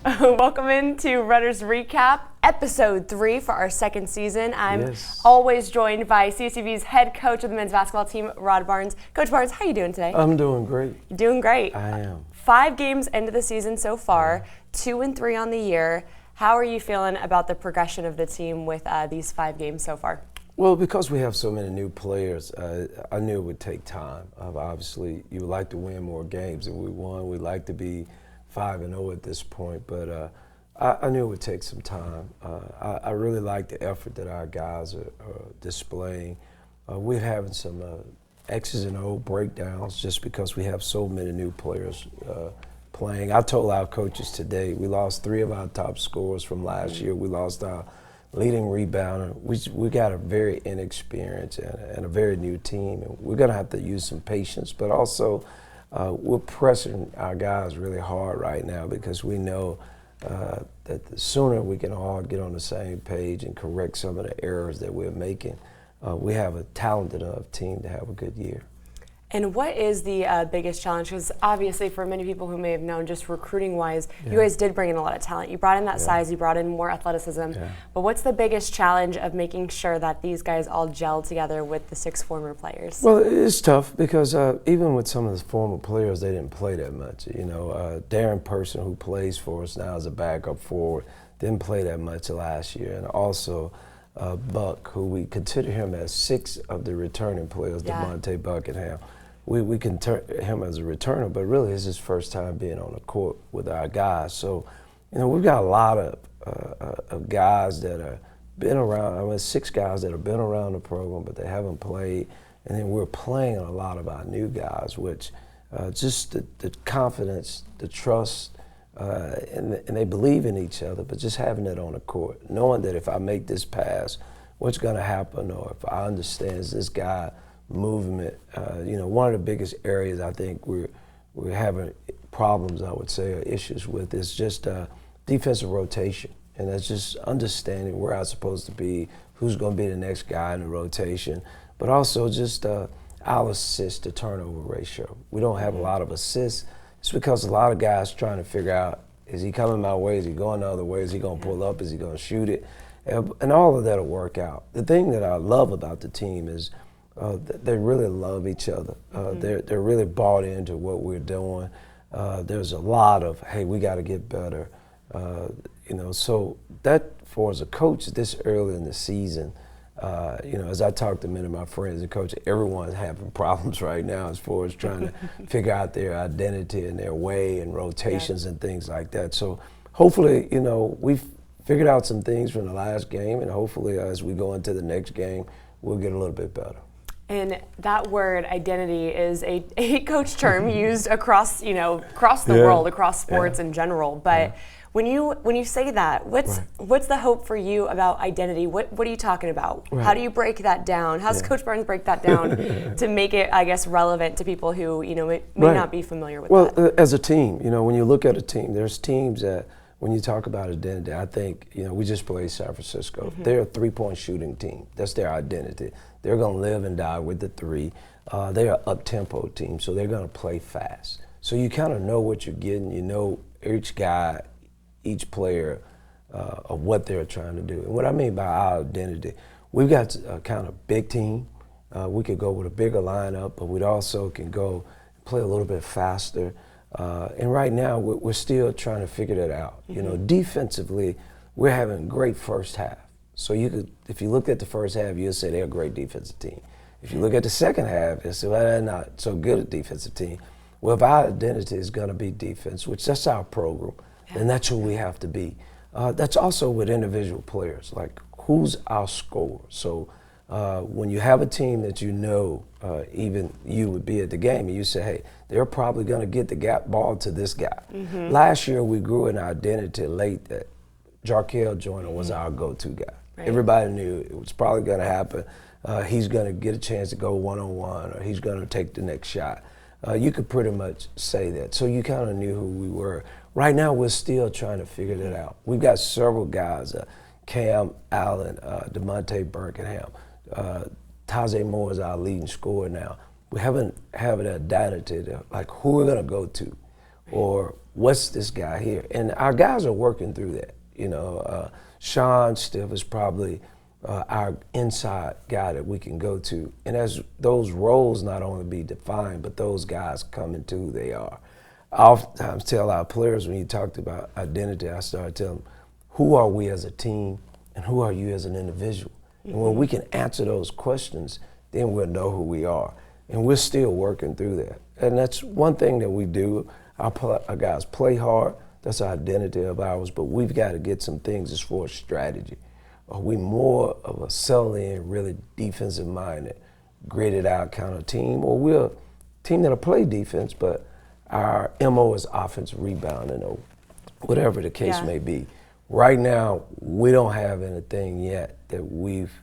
Welcome into Rudders Recap, episode 3 for our second season. I'm Yes. always joined by CSUB's head coach of the men's basketball team, Rod Barnes. Coach Barnes, how are you doing today? I'm doing great. You're doing great. I am. 5 games into the season so far, 2-3 on the year. How are you feeling about the progression of the team with these 5 games so far? Well, because we have so many new players, I knew it would take time. Obviously, you would like to win more games than we won. We'd like to be 5-0 at this point, but I knew it would take some time. I really like the effort that our guys are displaying. We're having some X's and O breakdowns just because we have so many new players playing. I told our coaches today, we lost 3 of our top scorers from last year. We lost our leading rebounder. We got a very inexperienced and a very new team, and we're going to have to use some patience, but also we're pressing our guys really hard right now because we know that the sooner we can all get on the same page and correct some of the errors that we're making, we have a talented enough team to have a good year. And what is the biggest challenge? Because obviously for many people who may have known, just recruiting-wise, you guys did bring in a lot of talent. You brought in that size, you brought in more athleticism. But what's the biggest challenge of making sure that these guys all gel together with the 6 former players? Well, it's tough because even with some of the former players, they didn't play that much. You know, Darren Person, who plays for us now as a backup forward, didn't play that much last year. And also Buck, who we consider him as 6 of the returning players, DeMonte Buckingham. We can turn him as a returner, but really it's his first time being on the court with our guys. So, you know, we've got a lot of guys that have been around. I mean, 6 guys that have been around the program, but they haven't played. And then we're playing a lot of our new guys, which just the confidence, the trust, and they believe in each other, but just having it on the court, knowing that if I make this pass, what's going to happen, or if I understand this guy movement. You know, one of the biggest areas I think we're having problems, I would say, or issues with is just defensive rotation. And that's just understanding where I'm supposed to be, who's going to be the next guy in the rotation, but also just our assist to turnover ratio. We don't have a lot of assists. It's because a lot of guys trying to figure out, is he coming my way? Is he going the other way? Is he going to pull up? Is he going to shoot it? And all of that will work out. The thing that I love about the team is they really love each other. They're really bought into what we're doing. There's a lot of, hey, we got to get better. You know, so that for as a coach this early in the season, you know, as I talk to many of my friends and coaches, everyone's having problems right now as far as trying to figure out their identity and their way and rotations and things like that. So hopefully, you know, we've figured out some things from the last game, and hopefully as we go into the next game, we'll get a little bit better. And that word identity is a coach term used across, you know, across the world, across sports in general. But when you say that, what's the hope for you about identity? What are you talking about? How do you break that down? How does Coach Barnes break that down to make it, I guess, relevant to people who, you know, may not be familiar with that? Well, as a team, you know, when you look at a team, there's teams that when you talk about identity, I think, you know, we just played San Francisco. They're a 3-point shooting team. That's their identity. They're going to live and die with the 3. They're an up-tempo team, so they're going to play fast. So you kind of know what you're getting. You know each guy, each player, of what they're trying to do. And what I mean by our identity, we've got a kind of big team. We could go with a bigger lineup, but we also can go play a little bit faster. And right now, we're still trying to figure that out. You know, defensively, we're having a great first half. So you could, if you look at the first half, you'll say they're a great defensive team. If you look at the second half, you'll say, well, they're not so good a defensive team. Well, if our identity is going to be defense, which that's our program, then that's who we have to be. That's also with individual players, like who's our scorer. So when you have a team that you know, even you would be at the game, and you say, hey, they're probably going to get the gap ball to this guy. Last year, we grew an identity late that Jarkel Joyner was our go-to guy. Everybody knew it was probably going to happen. He's going to get a chance to go one-on-one, or he's going to take the next shot. You could pretty much say that. So you kind of knew who we were. Right now, we're still trying to figure that out. We've got several guys, Cam Allen, DeMonte Buckingham, Taze Moore is our leading scorer now. We haven't have an identity to, like, who we're going to go to. or what's this guy here? And our guys are working through that. You know, Sean Stiff is probably our inside guy that we can go to. And as those roles not only be defined, but those guys come into who they are. I oftentimes tell our players, when you talked about identity, I start telling them, who are we as a team and who are you as an individual? And when we can answer those questions, then we'll know who we are. And we're still working through that. And that's one thing that we do. Our guys play hard. That's our identity of ours. But we've got to get some things as far as strategy. Are we more of a sell-in, really defensive-minded, gritted-out kind of team? Or we're a team that'll play defense, but our MO is offensive rebounding or whatever the case may be. Right now, we don't have anything yet that we've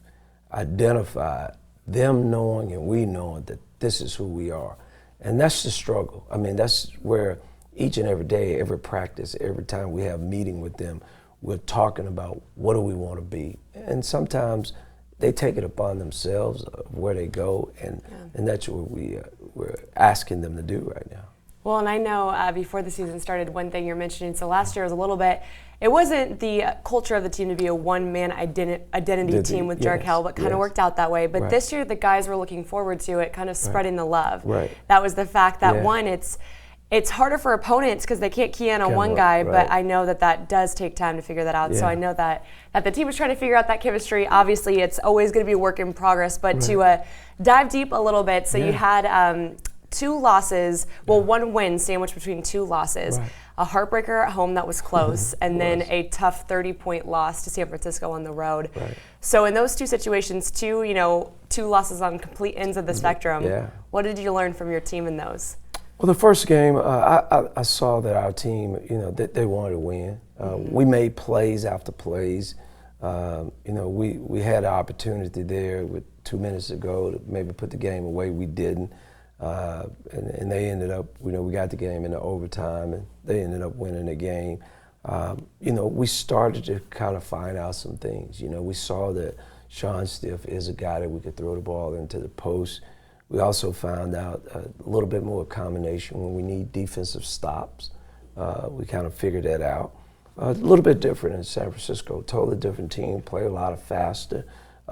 identified, them knowing and we knowing that this is who we are. And that's the struggle. I mean, that's where each and every day, every practice, every time we have a meeting with them, we're talking about what do we want to be. And sometimes they take it upon themselves of where they go, and that's what we're asking them to do right now. Well, and I know before the season started, one thing you're mentioning, so last year was a little bit, it wasn't the culture of the team to be a one-man identity team with Jarkel, but kind of worked out that way. But this year, the guys were looking forward to it, kind of spreading the love. That was the fact that, one, it's harder for opponents because they can't key in on one guy, but I know that does take time to figure that out. So I know that the team is trying to figure out that chemistry. Obviously, it's always going to be a work in progress, but to dive deep a little bit, so you had 2 losses, well, 1 win sandwiched between 2 losses. A heartbreaker at home that was close, and then a tough 30-point loss to San Francisco on the road. So in those 2 situations, 2 losses on complete ends of the spectrum. What did you learn from your team in those? Well, the first game, I saw that our team, that they wanted to win. We made plays after plays. We had an opportunity there with 2 minutes to go to maybe put the game away. We didn't. And they ended up, we got the game into overtime, and they ended up winning the game. We started to kind of find out some things. We saw that Sean Stiff is a guy that we could throw the ball into the post. We also found out a little bit more combination when we need defensive stops. We kind of figured that out. A little bit different in San Francisco, totally different team, play a lot faster.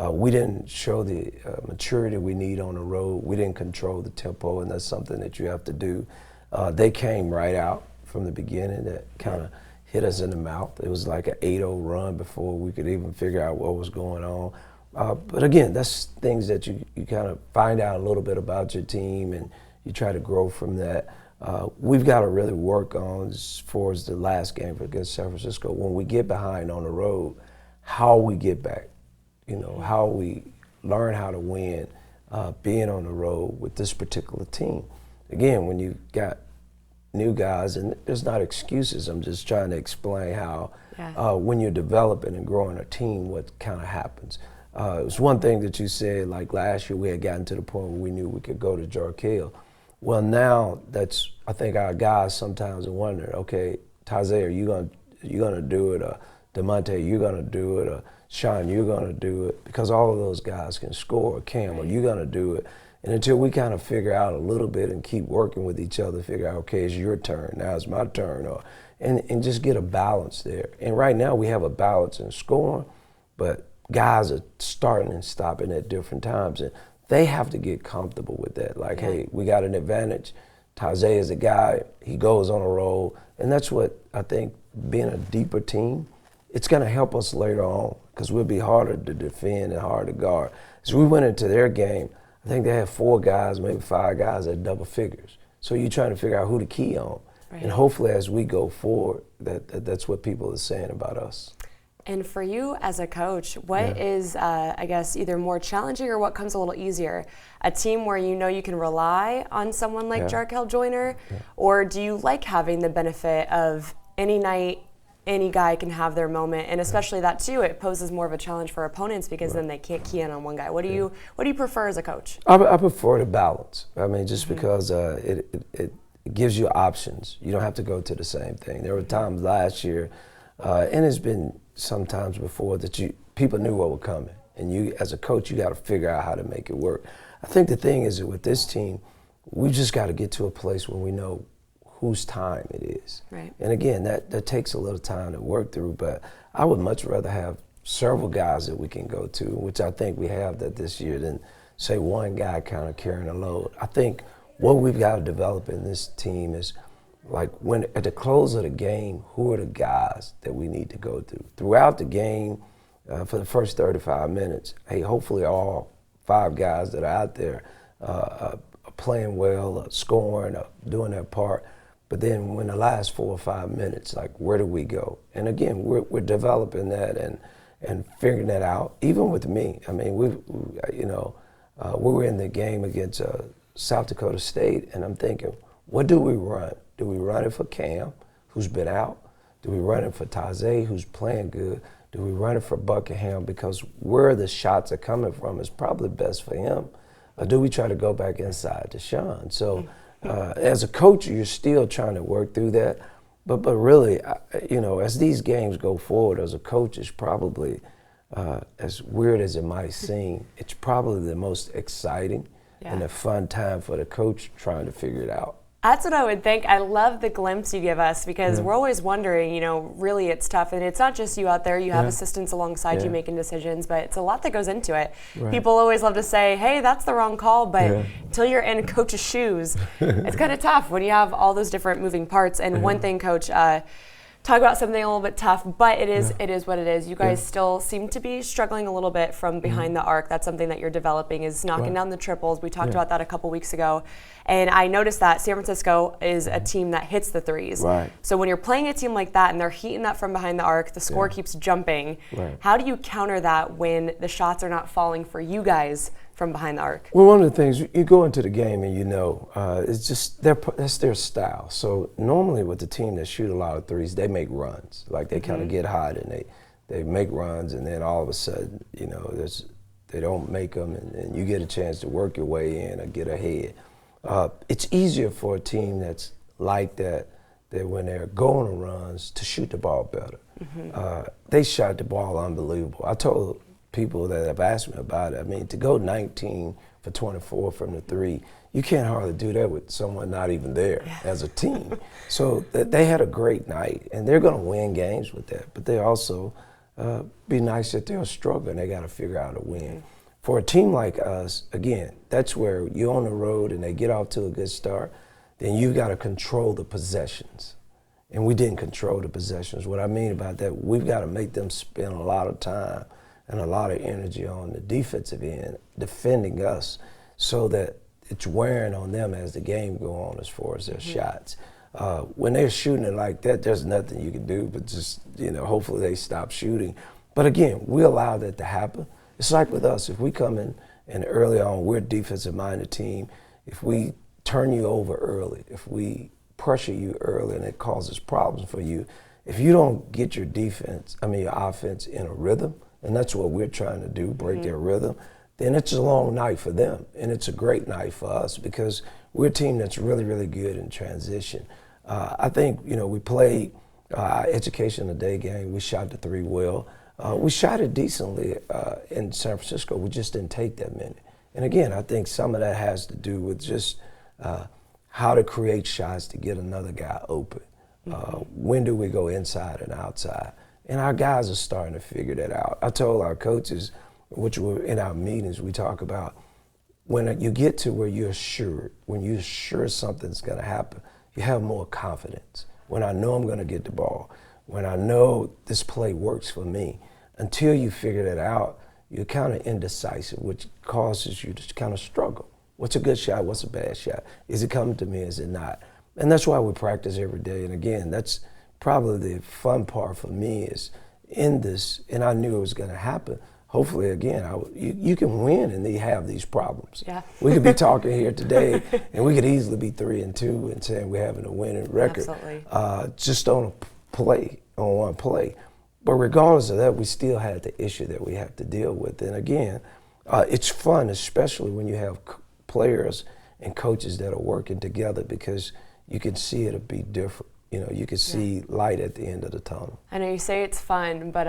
We didn't show the maturity we need on the road. We didn't control the tempo, and that's something that you have to do. They came right out from the beginning. That kind of hit us in the mouth. It was like an 8-0 run before we could even figure out what was going on. But again, that's things that you kind of find out a little bit about your team, and you try to grow from that. We've got to really work on, as far as the last game against San Francisco, when we get behind on the road, how we get back. How we learn how to win being on the road with this particular team. Again, when you got new guys, and there's not excuses, I'm just trying to explain how when you're developing and growing a team, what kind of happens. It was one thing that you said, like last year we had gotten to the point where we knew we could go to Jarkel. Well, now I think our guys sometimes are wondering, okay, Taze, are you gonna do it? Or DeMonte, you're gonna do it? Or Sean, you're going to do it, because all of those guys can score. Cam, are you going to do it? And until we kind of figure out a little bit and keep working with each other, figure out, okay, it's your turn, now it's my turn, and just get a balance there. And right now we have a balance in scoring, but guys are starting and stopping at different times, and they have to get comfortable with that. Like, hey, we got an advantage. Taze is a guy, he goes on a roll, and that's what I think, being a deeper team, it's going to help us later on, because we'll be harder to defend and harder to guard. As we went into their game, I think they had 4 guys, maybe 5 guys at double figures. So you're trying to figure out who to key on. And hopefully as we go forward, that's what people are saying about us. And for you as a coach, what is, I guess, either more challenging or what comes a little easier? A team where you can rely on someone like Jarkel Joyner, or do you like having the benefit of any night, any guy can have their moment, and especially that too, it poses more of a challenge for opponents because then they can't key in on one guy. What do you prefer as a coach? I prefer the balance. I mean, just because it gives you options. You don't have to go to the same thing. There were times last year, and it's been sometimes before, that people knew what was coming, and you as a coach, you got to figure out how to make it work. I think the thing is that with this team, we just got to get to a place where we know whose time it is. Right. And again, that takes a little time to work through, but I would much rather have several guys that we can go to, which I think we have that this year, than say one guy kind of carrying a load. I think what we've got to develop in this team is, like, when at the close of the game, who are the guys that we need to go through? Throughout the game, for the first 35 minutes, hey, hopefully all 5 guys that are out there are playing well, scoring, doing their part. But then when the last 4 or 5 minutes, like, where do we go? And again, we're developing that and figuring that out. Even with me, I mean, we were in the game against South Dakota State, and I'm thinking, what do we run? Do we run it for Cam, who's been out? Do we run it for Taze, who's playing good? Do we run it for Buckingham? Because where the shots are coming from is probably best for him. Or do we try to go back inside to Sean? So as a coach, you're still trying to work through that. But really, as these games go forward, as a coach, it's probably, as weird as it might seem, it's probably the most exciting and a fun time for the coach trying to figure it out. That's what I would think. I love the glimpse you give us, because we're always wondering, really it's tough. And it's not just you out there. You have assistants alongside you making decisions, but it's a lot that goes into it. Right. People always love to say, hey, that's the wrong call, but until you're in coach's shoes, it's kind of tough when you have all those different moving parts. And one thing, Coach, talk about something a little bit tough, but it is what it is. You guys still seem to be struggling a little bit from behind the arc. That's something that you're developing, is knocking down the triples. We talked about that a couple weeks ago. And I noticed that San Francisco is a team that hits the threes. Right. So when you're playing a team like that and they're heating that from behind the arc, the score keeps jumping. Right. How do you counter that when the shots are not falling for you guys from behind the arc? Well, one of the things, you go into the game and it's just that's their style. So normally with the team that shoot a lot of threes, they make runs. Like, they kind of get hot and they make runs, and then all of a sudden, they don't make them, and you get a chance to work your way in or get ahead. It's easier for a team that's like that when they're going on runs, to shoot the ball better. They shot the ball unbelievable. I told people that have asked me about it, I mean, to go 19 for 24 from the 3, you can't hardly do that with someone not even there as a team. So they had a great night, and they're going to win games with that. But they also be nice that they're struggling. They got to figure out a win. For a team like us, again, that's where you're on the road and they get off to a good start, then you've got to control the possessions. And we didn't control the possessions. What I mean about that, we've got to make them spend a lot of time and a lot of energy on the defensive end, defending us, so that it's wearing on them as the game go on as far as their shots. When they're shooting it like that, there's nothing you can do but just, hopefully they stop shooting. But again, we allow that to happen. It's like with us, if we come in and early on, we're a defensive-minded team. If we turn you over early, if we pressure you early and it causes problems for you, if you don't get your offense in a rhythm, and that's what we're trying to do, break their rhythm, then it's a long night for them. And it's a great night for us, because we're a team that's really, really good in transition. I think, we played education a day game. We shot the 3 well. We shot it decently in San Francisco. We just didn't take that many. And again, I think some of that has to do with just how to create shots to get another guy open. When do we go inside and outside? And our guys are starting to figure that out. I told our coaches, which were in our meetings, we talk about when you get to where you're sure, when you're sure something's going to happen, you have more confidence. When I know I'm going to get the ball, when I know this play works for me, until you figure that out, you're kind of indecisive, which causes you to kind of struggle. What's a good shot? What's a bad shot? Is it coming to me? Is it not? And that's why we practice every day. And again, that's probably the fun part for me, is in this, and I knew it was going to happen. Hopefully, again, you can win and they have these problems. Yeah. We could be talking here today, and we could easily be 3-2 and saying we're having a winning record. Absolutely. Just on one play. But regardless of that, we still had the issue that we have to deal with. And again, it's fun, especially when you have players and coaches that are working together, because you can see it'll be different. you could see light at the end of the tunnel. I know you say it's fun, but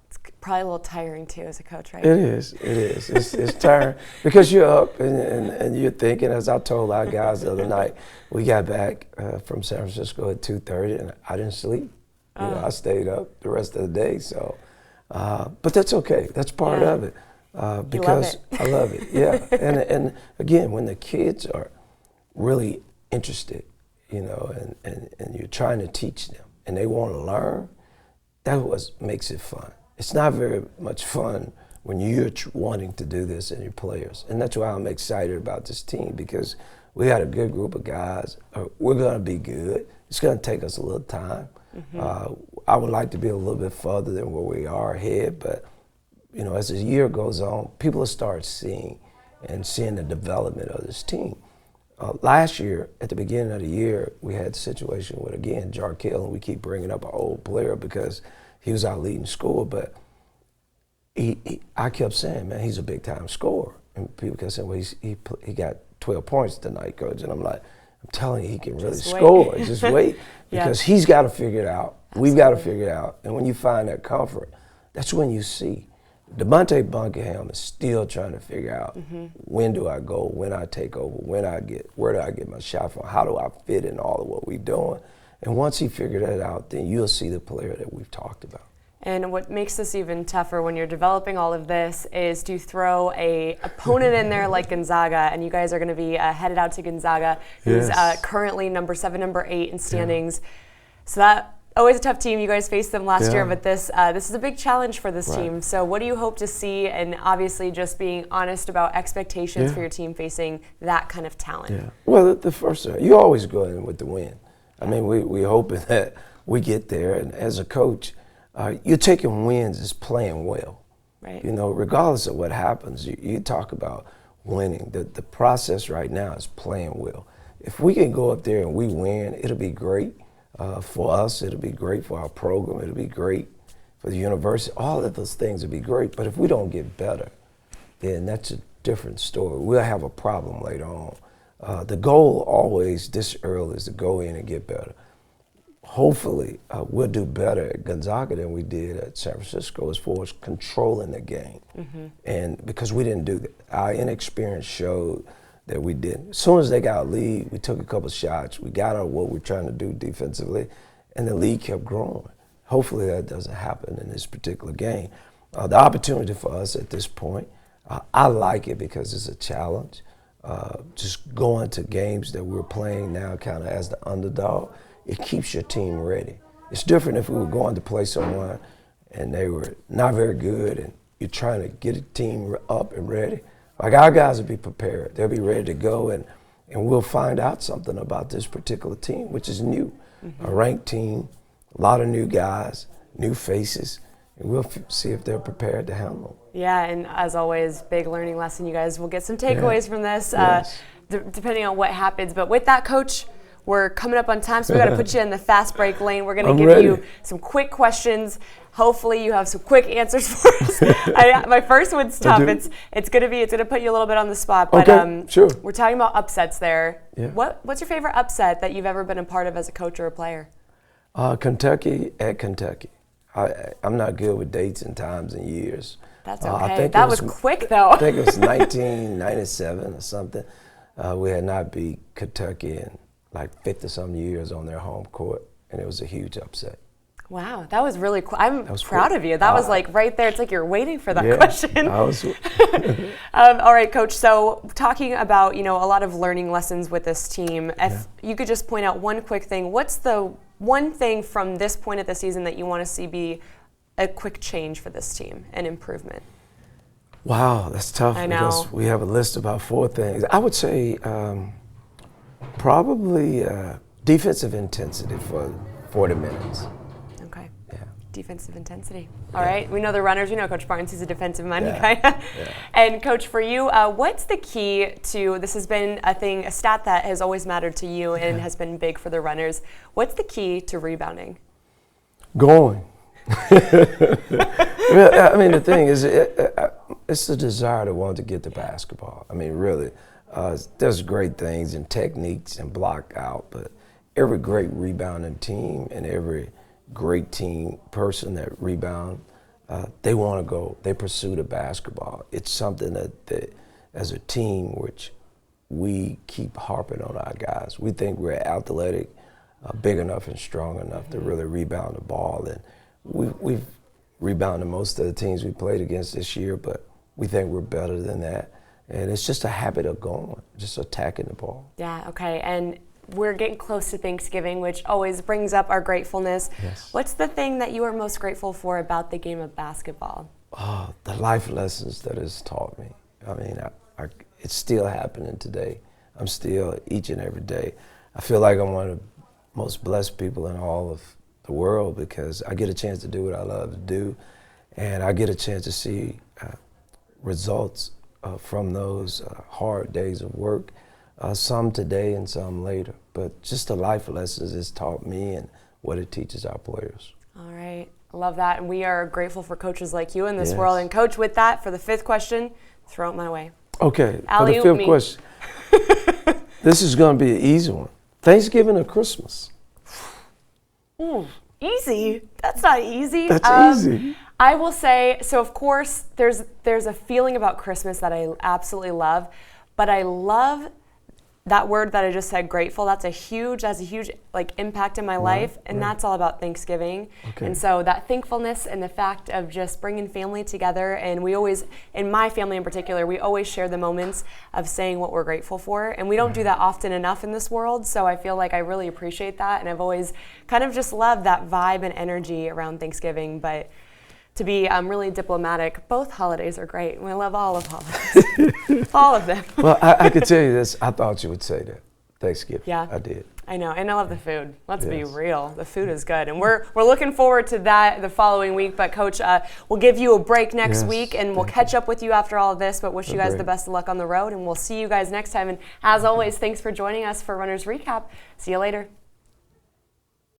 it's probably a little tiring too as a coach, right? It is. It's tiring because you're up and you're thinking, as I told our guys the other night, we got back from San Francisco at 2:30 and I didn't sleep. I stayed up the rest of the day. So, but that's okay. That's part of it. Because you love it. I love it. Yeah. and again, when the kids are really interested, and you're trying to teach them and they want to learn, that's what makes it fun. It's not very much fun when you're wanting to do this and your players. And that's why I'm excited about this team, because we got a good group of guys. We're going to be good. It's going to take us a little time. I would like to be a little bit further than where we are ahead, but as the year goes on, people will start seeing the development of this team. Last year, at the beginning of the year, we had the situation with, again, Jarkill, and we keep bringing up an old player because he was our leading scorer, but I kept saying, man, he's a big-time scorer. And people kept saying, well, he got 12 points tonight, Coach. And I'm like, I'm telling you, he can really score. Just wait. Because he's got to figure it out. Absolutely. We've got to figure it out. And when you find that comfort, that's when you see. Devontae Buckingham is still trying to figure out when do I go, when I take over, where do I get my shot from, how do I fit in all of what we're doing. And once he figured that out, then you'll see the player that we've talked about. And what makes this even tougher when you're developing all of this is to throw a opponent in there like Gonzaga, and you guys are going to be headed out to Gonzaga, who's currently number 7, number 8 in standings. So that always a tough team. You guys faced them last year, but this is a big challenge for this team. So what do you hope to see? And obviously, just being honest about expectations for your team facing that kind of talent. Yeah. Well, the first you always go in with the win. I mean, we hoping that we get there, and as a coach, you're taking wins as playing well. Right. Regardless of what happens, you talk about winning. The process right now is playing well. If we can go up there and we win, it'll be great for us. It'll be great for our program. It'll be great for the university. All of those things will be great. But if we don't get better, then that's a different story. We'll have a problem later on. The goal always this early is to go in and get better. Hopefully, we'll do better at Gonzaga than we did at San Francisco as far as controlling the game. And because we didn't do that. Our inexperience showed that we didn't. As soon as they got a lead, we took a couple shots. We got on what we're trying to do defensively, and the lead kept growing. Hopefully that doesn't happen in this particular game. The opportunity for us at this point, I like it because it's a challenge. Just going to games that we're playing now kind of as the underdog, it keeps your team ready. It's different if we were going to play someone and they were not very good and you're trying to get a team up and ready. Like, our guys will be prepared. They'll be ready to go, and we'll find out something about this particular team, which is new. A ranked team, a lot of new guys, new faces, and we'll see if they're prepared to handle them. Yeah, and as always, big learning lesson. You guys will get some takeaways from this, depending on what happens. But with that, Coach, we're coming up on time, so we got to put you in the fast break lane. We're going to give you some quick questions. Hopefully, you have some quick answers for us. My first one's tough. It's going to put you a little bit on the spot. But sure. We're talking about upsets there. Yeah. What's your favorite upset that you've ever been a part of as a coach or a player? Kentucky at Kentucky. I'm not good with dates and times and years. That's okay. That was quick, though. I think it was 1997 or something. We had not beat Kentucky in like 50-some years on their home court, and it was a huge upset. Wow, that was really cool. I'm proud of you. That was like right there. It's like you're waiting for that question. All right, Coach. So talking about, a lot of learning lessons with this team, if you could just point out one quick thing, what's the one thing from this point of the season that you want to see be a quick change for this team, an improvement? Wow, that's tough. I know. Because we have a list of about 4 things. I would say probably defensive intensity for 40 minutes. Okay. Yeah. Defensive intensity. All right. We know the runners. We know Coach Barnes. He's a defensive-minded guy. And, Coach, for you, what's the key to – this has been a stat that has always mattered to you and has been big for the runners. What's the key to rebounding? Going. I mean, the thing is, it's the desire to want to get the basketball. I mean, really, there's great things and techniques and block out, but every great rebounding team and every great team person that rebound, they want to go, they pursue the basketball. It's something that as a team, which we keep harping on our guys. We think we're athletic, big enough and strong enough to really rebound the ball. And we've rebounded most of the teams we played against this year, but we think we're better than that. And it's just a habit of going, just attacking the ball. Yeah, okay. And we're getting close to Thanksgiving, which always brings up our gratefulness. Yes. What's the thing that you are most grateful for about the game of basketball? Oh, the life lessons that it's taught me. I mean, it's still happening today. I'm still, each and every day, I feel like I'm one of the most blessed people in all of the world because I get a chance to do what I love to do, and I get a chance to see results from those hard days of work, some today and some later. But just the life lessons it's taught me and what it teaches our players. All right, I love that, and we are grateful for coaches like you in this Yes. world. And Coach, with that, for the fifth question, throw it my way. Okay, for Alley-oop the fifth me. question, this is going to be an easy one. Thanksgiving or Christmas? Ooh, easy? That's not easy. That's easy. I will say, so of course, there's a feeling about Christmas that I absolutely love, but I love that word that I just said, grateful. That's a huge like impact in my life, and that's all about Thanksgiving. Okay. And so that thankfulness and the fact of just bringing family together, and we always, in my family in particular, we always share the moments of saying what we're grateful for, and we don't do that often enough in this world, so I feel like I really appreciate that, and I've always kind of just loved that vibe and energy around Thanksgiving. But to be really diplomatic, both holidays are great. I love all of holidays, all of them. Well, I could tell you this. I thought you would say that. Thanksgiving. Yeah. I did. I know, and I love the food. Let's be Yes. real. The food is good, and we're looking forward to that the following week. But Coach, we'll give you a break next Yes, week, and we'll thank catch up with you after all of this. But wish you guys Great. the best of luck on the road, and we'll see you guys next time. And as always, thanks for joining us for Runner's Recap. See you later.